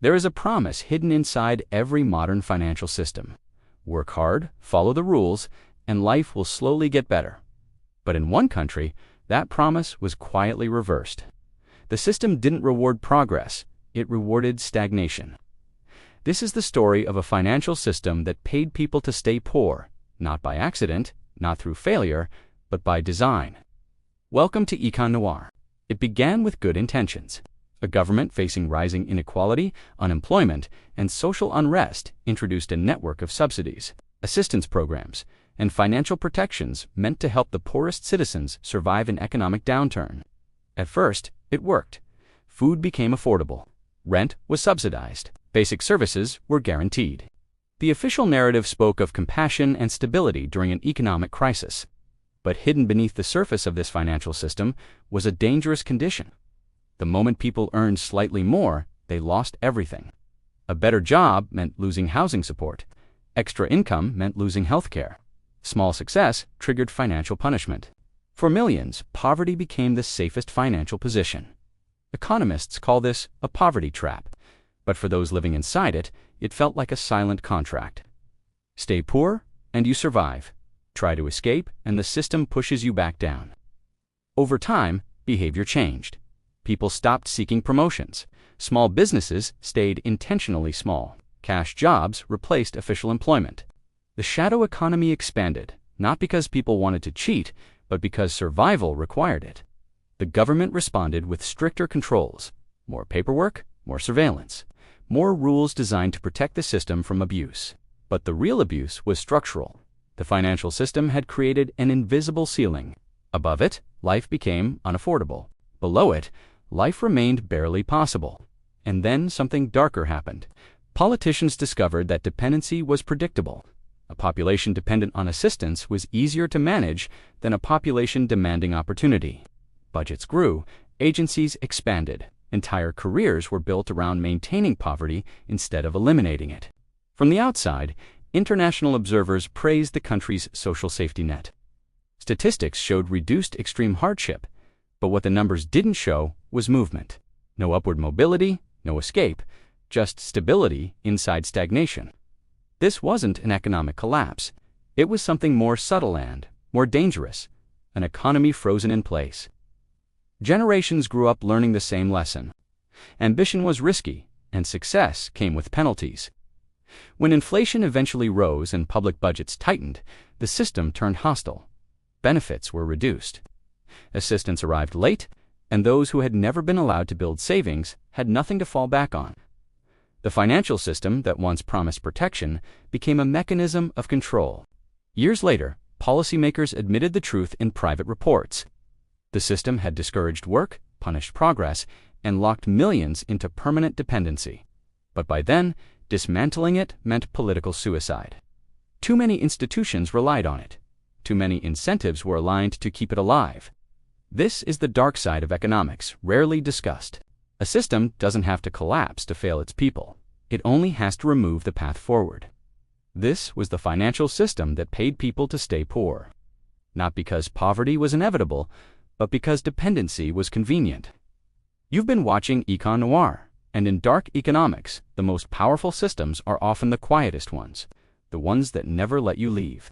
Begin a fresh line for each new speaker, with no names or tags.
There is a promise hidden inside every modern financial system. Work hard, follow the rules, and life will slowly get better. But in one country, that promise was quietly reversed. The system didn't reward progress, it rewarded stagnation. This is the story of a financial system that paid people to stay poor, not by accident, not through failure, but by design. Welcome to Econ Noir. It began with good intentions. A government facing rising inequality, unemployment, and social unrest introduced a network of subsidies, assistance programs, and financial protections meant to help the poorest citizens survive an economic downturn. At first, it worked. Food became affordable. Rent was subsidized. Basic services were guaranteed. The official narrative spoke of compassion and stability during an economic crisis. But hidden beneath the surface of this financial system was a dangerous condition. The moment people earned slightly more, they lost everything. A better job meant losing housing support. Extra income meant losing health care. Small success triggered financial punishment. For millions, poverty became the safest financial position. Economists call this a poverty trap. But for those living inside it, it felt like a silent contract. Stay poor, and you survive. Try to escape, and the system pushes you back down. Over time, behavior changed. People stopped seeking promotions. Small businesses stayed intentionally small. Cash jobs replaced official employment. The shadow economy expanded, not because people wanted to cheat, but because survival required it. The government responded with stricter controls, more paperwork, more surveillance, more rules designed to protect the system from abuse. But the real abuse was structural. The financial system had created an invisible ceiling. Above it, life became unaffordable. Below it, life remained barely possible. And then something darker happened. Politicians discovered that dependency was predictable. A population dependent on assistance was easier to manage than a population demanding opportunity. Budgets grew, agencies expanded. Entire careers were built around maintaining poverty instead of eliminating it. From the outside, international observers praised the country's social safety net. Statistics showed reduced extreme hardship, but what the numbers didn't show was movement. No upward mobility, no escape, just stability inside stagnation. This wasn't an economic collapse. It was something more subtle and more dangerous, an economy frozen in place. Generations grew up learning the same lesson. Ambition was risky, and success came with penalties. When inflation eventually rose and public budgets tightened, the system turned hostile. Benefits were reduced. Assistance arrived late, and those who had never been allowed to build savings had nothing to fall back on. The financial system that once promised protection became a mechanism of control. Years later, policymakers admitted the truth in private reports. The system had discouraged work, punished progress, and locked millions into permanent dependency. But by then, dismantling it meant political suicide. Too many institutions relied on it. Too many incentives were aligned to keep it alive. This is the dark side of economics, rarely discussed. A system doesn't have to collapse to fail its people. It only has to remove the path forward. This was the financial system that paid people to stay poor. Not because poverty was inevitable, but because dependency was convenient. You've been watching Econ Noir, and in dark economics, the most powerful systems are often the quietest ones, the ones that never let you leave.